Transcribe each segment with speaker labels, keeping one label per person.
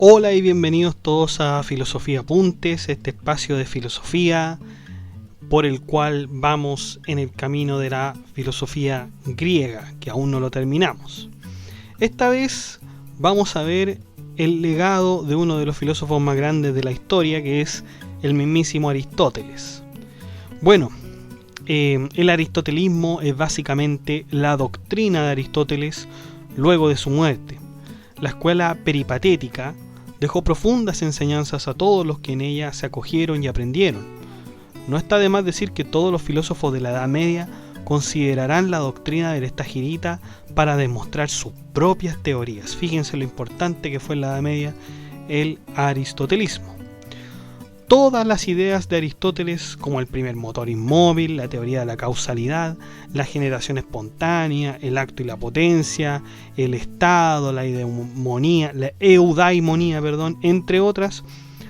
Speaker 1: Hola y bienvenidos todos a Filosofía Apuntes, este espacio de filosofía por el cual vamos en el camino de la filosofía griega, que aún no lo terminamos. Esta vez vamos a ver el legado de uno de los filósofos más grandes de la historia, que es el mismísimo Aristóteles. Bueno, el aristotelismo es básicamente la doctrina de Aristóteles luego de su muerte. La escuela peripatética dejó profundas enseñanzas a todos los que en ella se acogieron y aprendieron. No está de más decir que todos los filósofos de la Edad Media considerarán la doctrina del Estagirita para demostrar sus propias teorías. Fíjense lo importante que fue en la Edad Media el aristotelismo. Todas las ideas de Aristóteles, como el primer motor inmóvil, la teoría de la causalidad, la generación espontánea, el acto y la potencia, el estado, la eudaimonía, entre otras,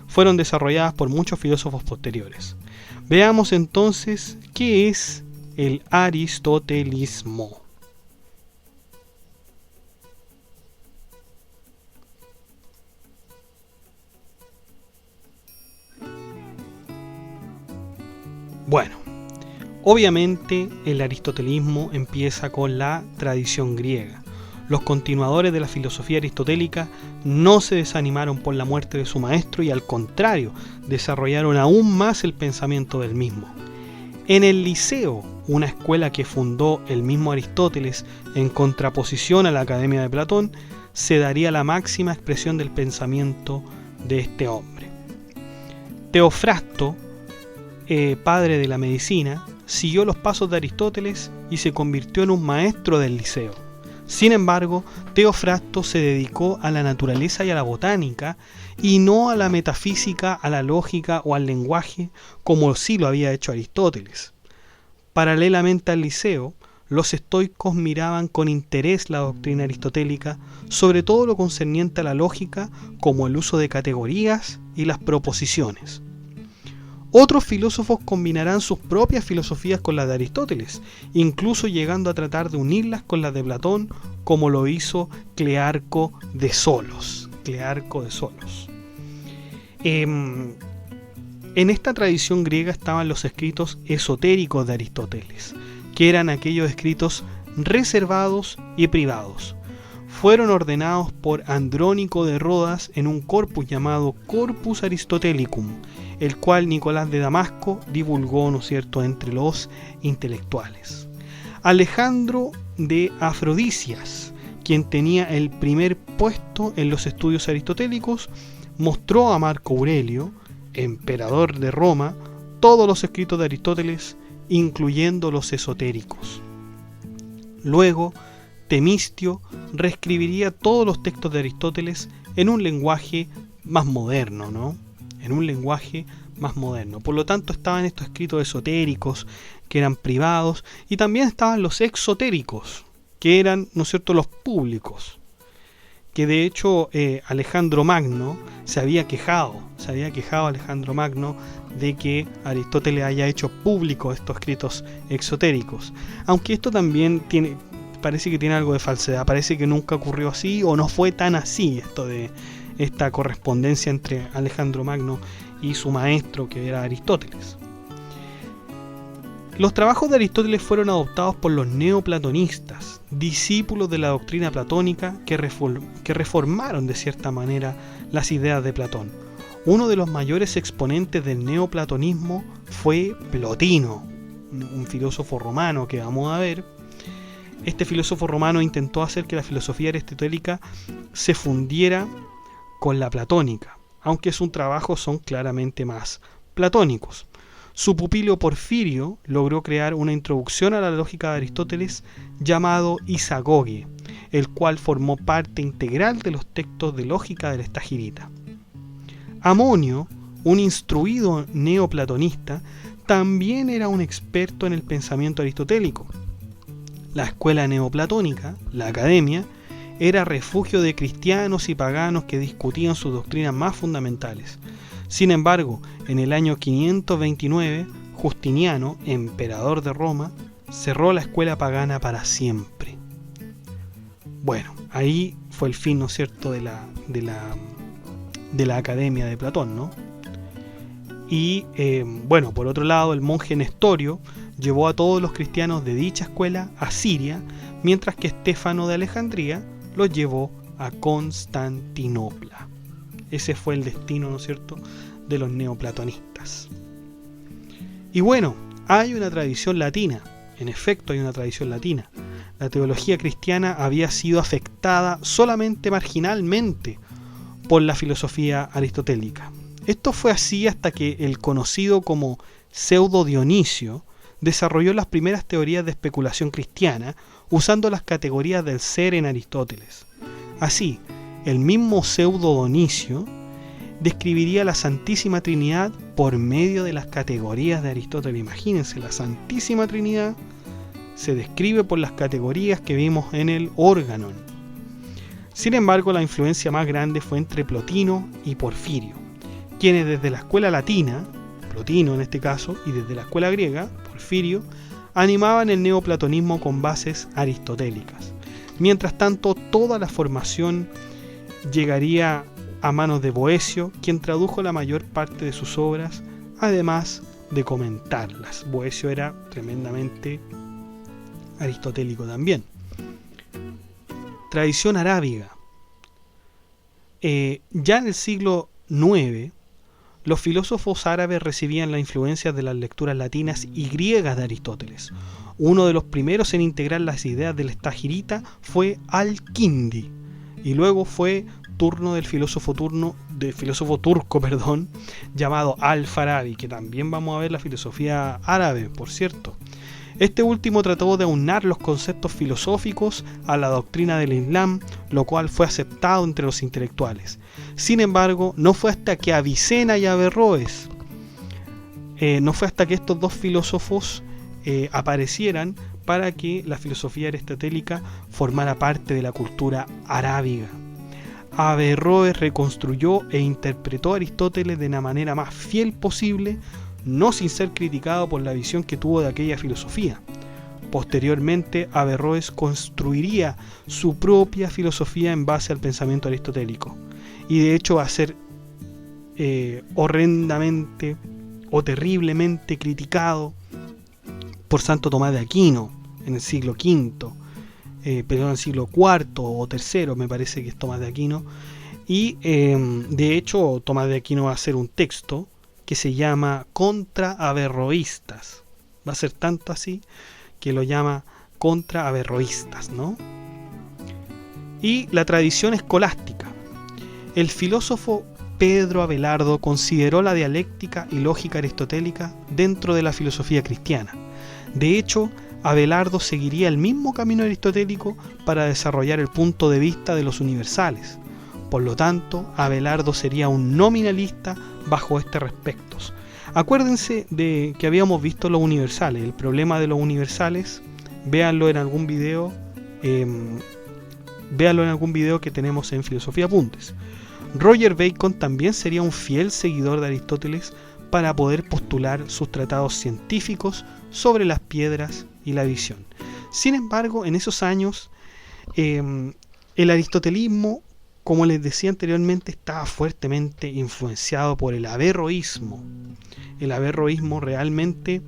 Speaker 1: fueron desarrolladas por muchos filósofos posteriores. Veamos entonces qué es el aristotelismo. Bueno, obviamente el aristotelismo empieza con la tradición griega. Los continuadores de la filosofía aristotélica no se desanimaron por la muerte de su maestro y al contrario, desarrollaron aún más el pensamiento del mismo. En el Liceo, una escuela que fundó el mismo Aristóteles en contraposición a la Academia de Platón, se daría la máxima expresión del pensamiento de este hombre. Teofrasto, padre de la medicina, siguió los pasos de Aristóteles y se convirtió en un maestro del Liceo. Sin embargo, Teofrasto se dedicó a la naturaleza y a la botánica y no a la metafísica, a la lógica o al lenguaje como sí lo había hecho Aristóteles. Paralelamente al Liceo, los estoicos miraban con interés la doctrina aristotélica, sobre todo lo concerniente a la lógica, como el uso de categorías y las proposiciones. Otros filósofos combinarán sus propias filosofías con las de Aristóteles, incluso llegando a tratar de unirlas con las de Platón, como lo hizo Clearco de Solos. En esta tradición griega estaban los escritos esotéricos de Aristóteles, que eran aquellos escritos reservados y privados. Fueron ordenados por Andrónico de Rodas en un corpus llamado Corpus Aristotelicum, el cual Nicolás de Damasco divulgó, ¿no es cierto?, entre los intelectuales. Alejandro de Afrodisias, quien tenía el primer puesto en los estudios aristotélicos, mostró a Marco Aurelio, emperador de Roma, todos los escritos de Aristóteles, incluyendo los esotéricos. Luego, Temistio reescribiría todos los textos de Aristóteles en un lenguaje más moderno, ¿no? Por lo tanto, estaban estos escritos esotéricos, que eran privados, y también estaban los exotéricos, que eran, ¿no es cierto?, los públicos. Que de hecho Alejandro Magno se había quejado Alejandro Magno de que Aristóteles haya hecho público estos escritos exotéricos. Aunque esto también parece que tiene algo de falsedad, parece que nunca ocurrió así o no fue tan así esto de esta correspondencia entre Alejandro Magno y su maestro, que era Aristóteles. Los trabajos de Aristóteles fueron adoptados por los neoplatonistas, discípulos de la doctrina platónica que reformaron de cierta manera las ideas de Platón. Uno de los mayores exponentes del neoplatonismo fue Plotino, un filósofo romano que vamos a ver. Este filósofo romano intentó hacer que la filosofía aristotélica se fundiera con la platónica, aunque sus trabajos son claramente más platónicos. Su pupilo Porfirio logró crear una introducción a la lógica de Aristóteles llamado Isagoge, el cual formó parte integral de los textos de lógica del Estagirita. Amonio, un instruido neoplatonista, también era un experto en el pensamiento aristotélico. La escuela neoplatónica, la Academia, era refugio de cristianos y paganos que discutían sus doctrinas más fundamentales. Sin embargo, en el año 529, Justiniano, emperador de Roma, cerró la escuela pagana para siempre. Bueno, ahí fue el fin, ¿no es cierto?, de la de la Academia de Platón, ¿no? Y bueno, por otro lado, el monje Nestorio llevó a todos los cristianos de dicha escuela a Siria, mientras que Estéfano de Alejandría los llevó a Constantinopla. Ese fue el destino, ¿no es cierto?, de los neoplatonistas. Y bueno, hay una tradición latina. En efecto, hay una tradición latina. La teología cristiana había sido afectada solamente marginalmente por la filosofía aristotélica. Esto fue así hasta que el conocido como Pseudo Dionisio desarrolló las primeras teorías de especulación cristiana usando las categorías del ser en Aristóteles. Así, el mismo Pseudo Dionisio describiría la Santísima Trinidad por medio de las categorías de Aristóteles. Imagínense, la Santísima Trinidad se describe por las categorías que vimos en el Organon. Sin embargo, la influencia más grande fue entre Plotino y Porfirio, quienes desde la escuela latina, Plotino en este caso, y desde la escuela griega, Porfirio, animaban el neoplatonismo con bases aristotélicas. Mientras tanto, toda la formación llegaría a manos de Boecio, quien tradujo la mayor parte de sus obras, además de comentarlas. Boecio era tremendamente aristotélico también. Tradición arábiga. Ya en el siglo IX, los filósofos árabes recibían la influencia de las lecturas latinas y griegas de Aristóteles. Uno de los primeros en integrar las ideas del estagirita fue Al-Kindi, y luego fue turno del filósofo turco, llamado Al-Farabi, que también vamos a ver la filosofía árabe, por cierto. Este último trató de aunar los conceptos filosóficos a la doctrina del Islam, lo cual fue aceptado entre los intelectuales. Sin embargo, no fue hasta que Avicena y Averroes, no fue hasta que estos dos filósofos aparecieran para que la filosofía aristotélica formara parte de la cultura arábiga. Averroes reconstruyó e interpretó a Aristóteles de la manera más fiel posible, no sin ser criticado por la visión que tuvo de aquella filosofía. Posteriormente, Averroes construiría su propia filosofía en base al pensamiento aristotélico, y de hecho va a ser horrendamente o terriblemente criticado por Santo Tomás de Aquino en el siglo V, pero en el siglo IV o III, me parece que es Tomás de Aquino, y de hecho Tomás de Aquino va a hacer un texto que se llama Contra Averroístas. Va a ser tanto así que lo llama Contra Averroístas, ¿no? Y la tradición escolástica. El filósofo Pedro Abelardo consideró la dialéctica y lógica aristotélica dentro de la filosofía cristiana. De hecho, Abelardo seguiría el mismo camino aristotélico para desarrollar el punto de vista de los universales. Por lo tanto, Abelardo sería un nominalista bajo este respecto. Acuérdense de que habíamos visto los universales. El problema de los universales, véanlo en algún video, que tenemos en Filosofía Apuntes. Roger Bacon también sería un fiel seguidor de Aristóteles para poder postular sus tratados científicos sobre las piedras y la visión. Sin embargo, en esos años, el aristotelismo, como les decía anteriormente, estaba fuertemente influenciado por el averroísmo. El averroísmo realmente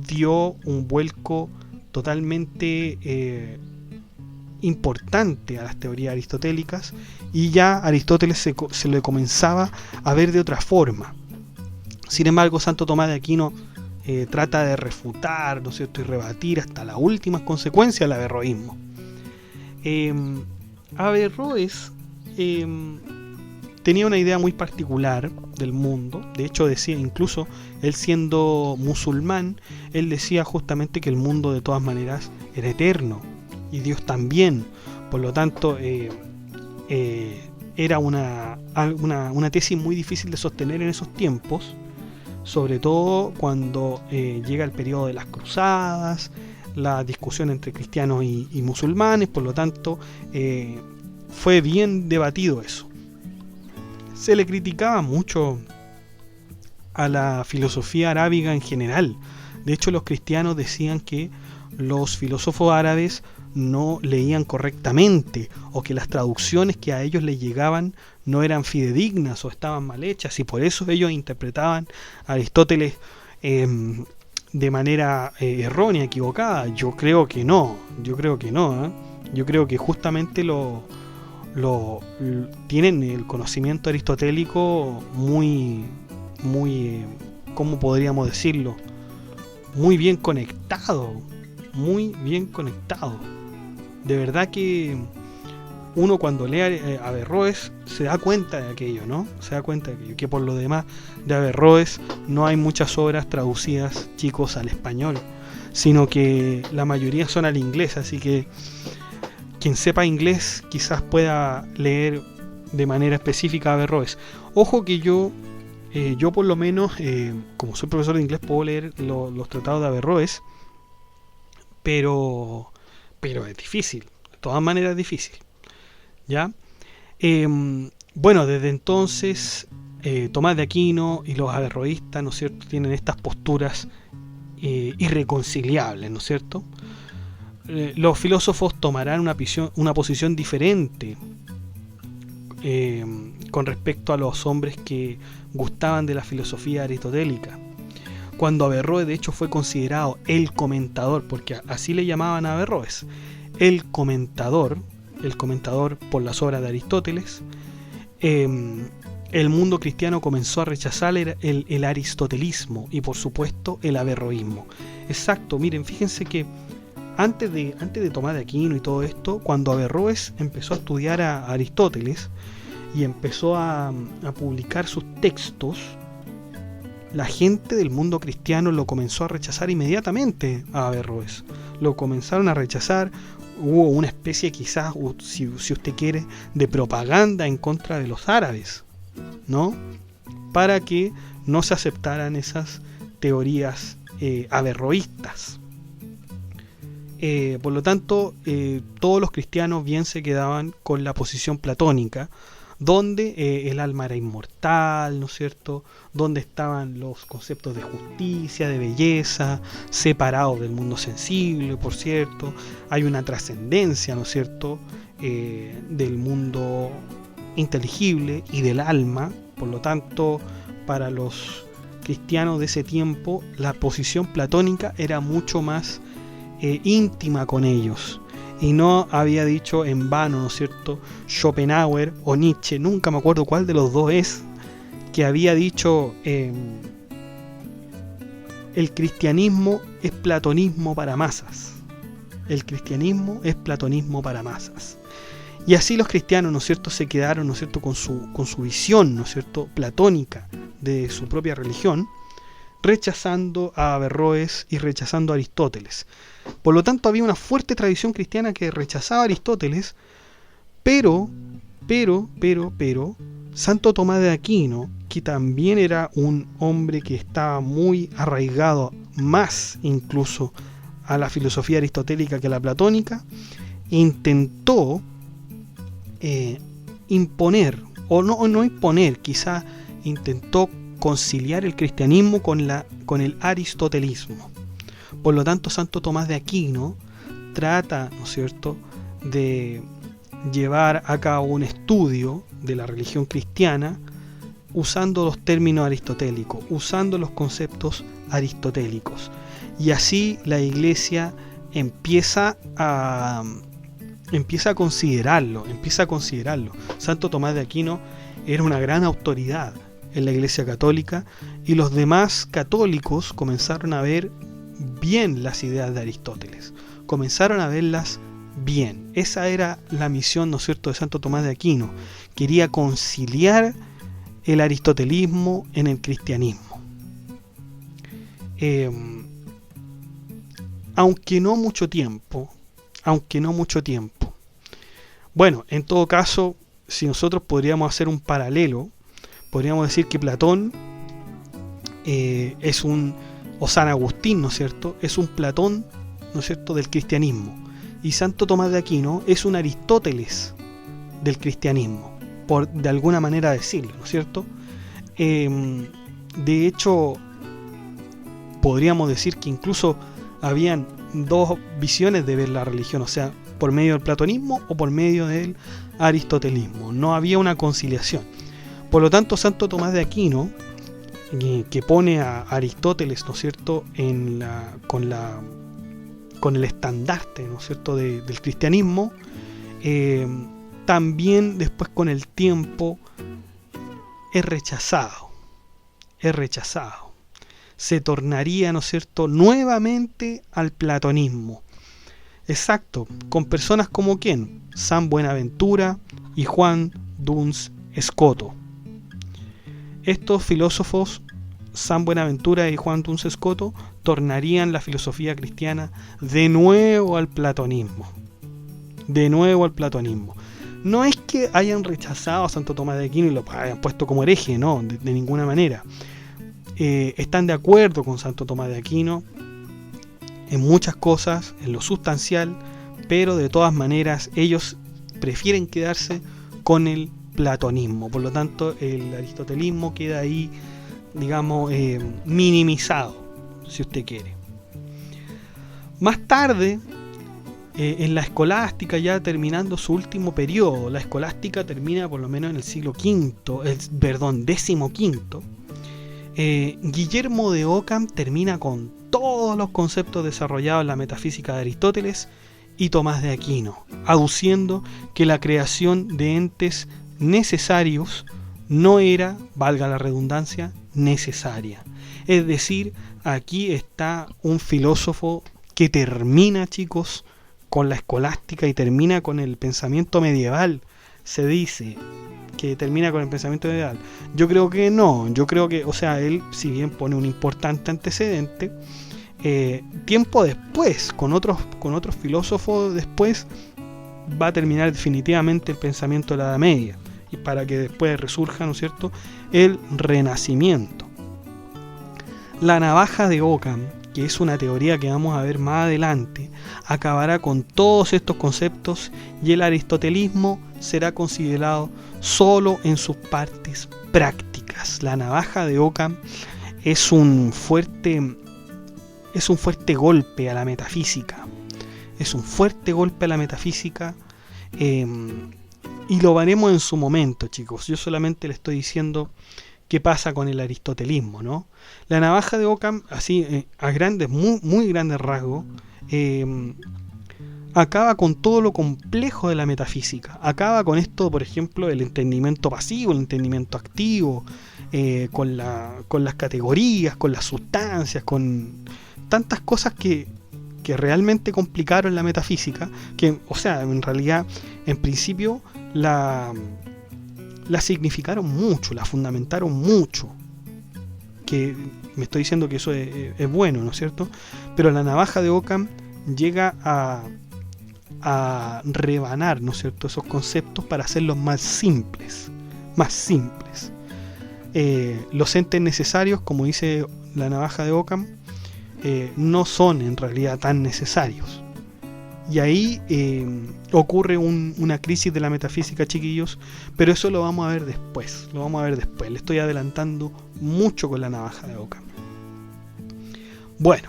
Speaker 1: dio un vuelco totalmente importante a las teorías aristotélicas, y ya Aristóteles se le comenzaba a ver de otra forma. Sin embargo, Santo Tomás de Aquino trata de refutar, ¿no es cierto?, y rebatir hasta las últimas consecuencias del averroísmo. Averroes tenía una idea muy particular del mundo. De hecho, decía, incluso él siendo musulmán, él decía justamente que el mundo de todas maneras era eterno y Dios también. Por lo tanto, era una tesis muy difícil de sostener en esos tiempos, sobre todo cuando llega el periodo de las cruzadas, la discusión entre cristianos y musulmanes. Por lo tanto, fue bien debatido eso. Se le criticaba mucho a la filosofía arábiga en general. De hecho, los cristianos decían que los filósofos árabes no leían correctamente, o que las traducciones que a ellos les llegaban no eran fidedignas o estaban mal hechas, y por eso ellos interpretaban a Aristóteles de manera errónea, equivocada. Yo creo que no, yo creo que justamente tienen el conocimiento aristotélico muy, ¿cómo podríamos decirlo? Muy bien conectado, muy bien conectado. De verdad que uno cuando lee a Averroes se da cuenta de aquello, ¿no? Se da cuenta de aquello, que por lo demás de Averroes no hay muchas obras traducidas, chicos, al español, sino que la mayoría son al inglés, así que quien sepa inglés quizás pueda leer de manera específica a Averroes. Ojo que yo por lo menos, como soy profesor de inglés, puedo leer los tratados de Averroes, pero es difícil, de todas maneras es difícil, ¿ya? Bueno, desde entonces Tomás de Aquino y los averroístas, ¿no es cierto?, tienen estas posturas irreconciliables, ¿no es cierto? Los filósofos tomarán una posición diferente con respecto a los hombres que gustaban de la filosofía aristotélica. Cuando Averroes de hecho fue considerado el comentador, porque así le llamaban a Averroes, el comentador por las obras de Aristóteles, el mundo cristiano comenzó a rechazar el aristotelismo y por supuesto el averroísmo. Exacto, miren, fíjense que antes de Tomás de Aquino y todo esto, cuando Averroes empezó a estudiar a Aristóteles y empezó a publicar sus textos, la gente del mundo cristiano lo comenzó a rechazar inmediatamente a Averroes. Lo comenzaron a rechazar. Hubo una especie, quizás, si usted quiere, de propaganda en contra de los árabes, ¿no? Para que no se aceptaran esas teorías averroístas. Por lo tanto, todos los cristianos bien se quedaban con la posición platónica, donde el alma era inmortal, ¿no es cierto?, donde estaban los conceptos de justicia, de belleza, separados del mundo sensible, por cierto, hay una trascendencia, ¿no es cierto?, del mundo inteligible y del alma. Por lo tanto, para los cristianos de ese tiempo, la posición platónica era mucho más íntima con ellos. Y no había dicho en vano, ¿no es cierto?, Schopenhauer o Nietzsche, nunca me acuerdo cuál de los dos es, que había dicho el cristianismo es platonismo para masas. El cristianismo es platonismo para masas. Y así los cristianos, ¿no es cierto?, se quedaron, ¿no es cierto?, con su visión, ¿no es cierto?, platónica de su propia religión, rechazando a Averroes y rechazando a Aristóteles. Por lo tanto, había una fuerte tradición cristiana que rechazaba a Aristóteles, pero, Santo Tomás de Aquino, que también era un hombre que estaba muy arraigado, más incluso a la filosofía aristotélica que a la platónica, intentó imponer, o no imponer, quizá intentó conciliar el cristianismo con el aristotelismo. Por lo tanto, Santo Tomás de Aquino trata, ¿no es cierto?, de llevar a cabo un estudio de la religión cristiana usando los términos aristotélicos, usando los conceptos aristotélicos. Y así la Iglesia empieza a considerarlo. Santo Tomás de Aquino era una gran autoridad en la Iglesia católica y los demás católicos comenzaron a ver bien las ideas de Aristóteles, comenzaron a verlas bien. Esa era la misión, ¿no es cierto?, de Santo Tomás de Aquino. Quería conciliar el aristotelismo en el cristianismo. Aunque no mucho tiempo. Bueno, en todo caso, si nosotros podríamos hacer un paralelo, podríamos decir que Platón o San Agustín, ¿no es cierto?, es un Platón, ¿no es cierto?, del cristianismo. Y Santo Tomás de Aquino es un Aristóteles del cristianismo, por de alguna manera decirlo, ¿no es cierto? De hecho, podríamos decir que incluso habían dos visiones de ver la religión, o sea, por medio del platonismo o por medio del aristotelismo. No había una conciliación. Por lo tanto, Santo Tomás de Aquino, que pone a Aristóteles, ¿no es cierto?, con el estandarte, ¿no es cierto?, del cristianismo, también después con el tiempo es rechazado. Se tornaría, ¿no es cierto?, nuevamente al platonismo. Exacto, con personas como ¿quién? San Buenaventura y Juan Duns Scoto. Estos filósofos, San Buenaventura y Juan Duns Scoto, tornarían la filosofía cristiana de nuevo al platonismo. No es que hayan rechazado a Santo Tomás de Aquino y lo hayan puesto como hereje, no, de ninguna manera. Están de acuerdo con Santo Tomás de Aquino en muchas cosas, en lo sustancial, pero de todas maneras ellos prefieren quedarse con el platonismo. Por lo tanto, el aristotelismo queda ahí, digamos, minimizado, si usted quiere. Más tarde, en la escolástica, ya terminando su último periodo, la escolástica termina por lo menos en el siglo XV, Guillermo de Ockham termina con todos los conceptos desarrollados en la metafísica de Aristóteles y Tomás de Aquino, aduciendo que la creación de entes necesarios no era, valga la redundancia, necesaria. Es decir, aquí está un filósofo que termina, chicos, con la escolástica y termina con el pensamiento medieval. Se dice que termina con el pensamiento medieval. Yo creo que no, o sea, él, si bien pone un importante antecedente, tiempo después, con otros filósofos después, va a terminar definitivamente el pensamiento de la Edad Media, y para que después resurja, ¿no es cierto?, el Renacimiento. La navaja de Ockham, que es una teoría que vamos a ver más adelante, acabará con todos estos conceptos y el aristotelismo será considerado solo en sus partes prácticas. La navaja de Ockham es un fuerte golpe a la metafísica. Y lo veremos en su momento, chicos. Yo solamente le estoy diciendo qué pasa con el aristotelismo, ¿no? La navaja de Ockham, así a grandes, muy grandes rasgos, acaba con todo lo complejo de la metafísica. Acaba con esto, por ejemplo, el entendimiento pasivo, el entendimiento activo, con las categorías, con las sustancias, con tantas cosas que realmente complicaron la metafísica, que, o sea, en realidad, en principio, la significaron mucho, la fundamentaron mucho. Que me estoy diciendo que eso es bueno, ¿no es cierto? Pero la navaja de Ockham llega a rebanar, ¿no es cierto?, esos conceptos para hacerlos más simples. Los entes necesarios, como dice la navaja de Ockham, no son en realidad tan necesarios. Y ahí ocurre una crisis de la metafísica, chiquillos, pero eso lo vamos a ver después. Le estoy adelantando mucho con la navaja de Ockham. Bueno,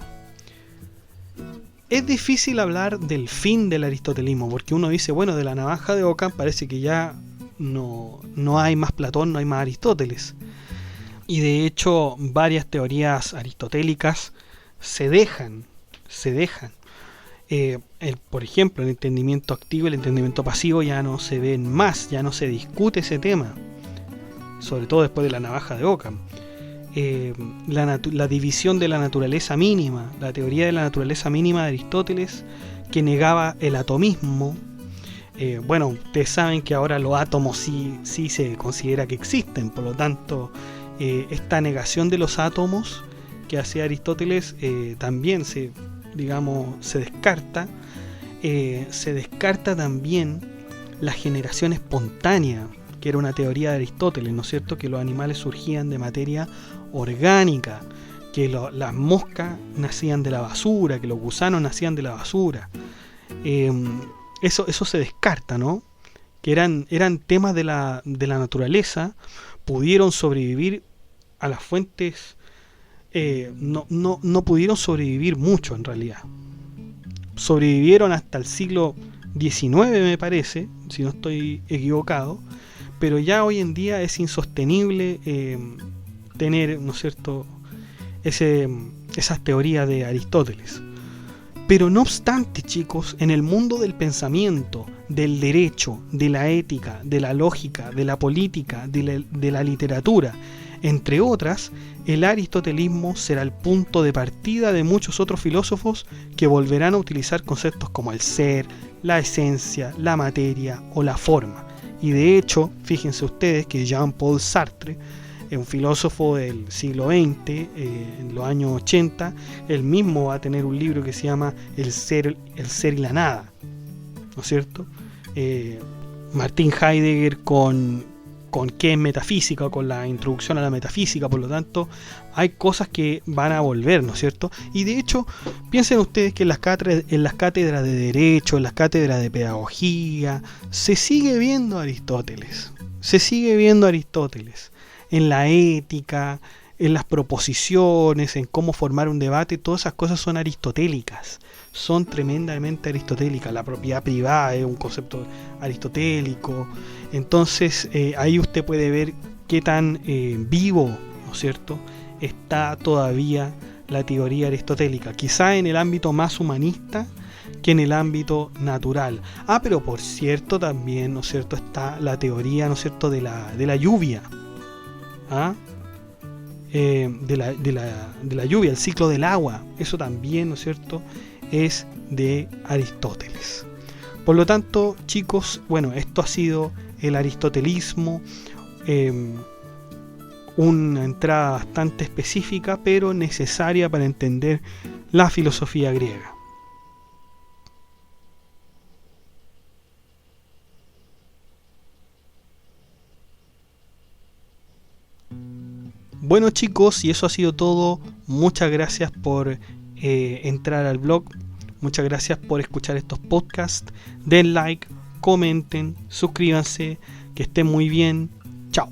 Speaker 1: es difícil hablar del fin del aristotelismo, porque uno dice, bueno, de la navaja de Ockham parece que ya no hay más Platón, no hay más Aristóteles. Y de hecho, varias teorías aristotélicas se dejan. Por ejemplo, el entendimiento activo y el entendimiento pasivo ya no se ven más, ya no se discute ese tema, sobre todo después de la navaja de Ockham. La división de la naturaleza mínima, la teoría de la naturaleza mínima de Aristóteles, que negaba el atomismo. Bueno, ustedes saben que ahora los átomos sí se considera que existen, por lo tanto, esta negación de los átomos que hacía Aristóteles también se descarta. Se descarta también la generación espontánea, que era una teoría de Aristóteles, ¿no es cierto?, que los animales surgían de materia orgánica, que las moscas nacían de la basura, que los gusanos nacían de la basura. Eso se descarta, ¿no? Que eran temas de la naturaleza, pudieron sobrevivir a las fuentes. No pudieron sobrevivir mucho en realidad. Sobrevivieron hasta el siglo XIX me parece, si no estoy equivocado, pero ya hoy en día es insostenible tener, ¿no es cierto?, esas teorías de Aristóteles. Pero no obstante, chicos, en el mundo del pensamiento, del derecho, de la ética, de la lógica, de la política, de la literatura, entre otras, el aristotelismo será el punto de partida de muchos otros filósofos que volverán a utilizar conceptos como el ser, la esencia, la materia o la forma. Y de hecho, fíjense ustedes que Jean-Paul Sartre, un filósofo del siglo XX, en los años 80, él mismo va a tener un libro que se llama El ser y la nada, ¿no es cierto? Martin Heidegger con qué es metafísica, con la introducción a la metafísica, por lo tanto, hay cosas que van a volver, ¿no es cierto? Y de hecho, piensen ustedes que en las cátedras de Derecho, en las cátedras de Pedagogía, se sigue viendo Aristóteles, en la ética, en las proposiciones, en cómo formar un debate, todas esas cosas son aristotélicas, son tremendamente aristotélicas. La propiedad privada es un concepto aristotélico. Entonces ahí usted puede ver qué tan vivo, ¿no es cierto?, está todavía la teoría aristotélica, quizá en el ámbito más humanista que en el ámbito natural. Pero por cierto también, ¿no es cierto?, está la teoría, ¿no es cierto?, de la lluvia. De la lluvia, el ciclo del agua, eso también, ¿no es cierto?, es de Aristóteles. Por lo tanto, chicos, bueno, esto ha sido el aristotelismo, una entrada bastante específica, pero necesaria para entender la filosofía griega. Bueno, chicos, y eso ha sido todo. Muchas gracias por entrar al blog. Muchas gracias por escuchar estos podcasts. Den like, comenten, suscríbanse. Que estén muy bien. Chao.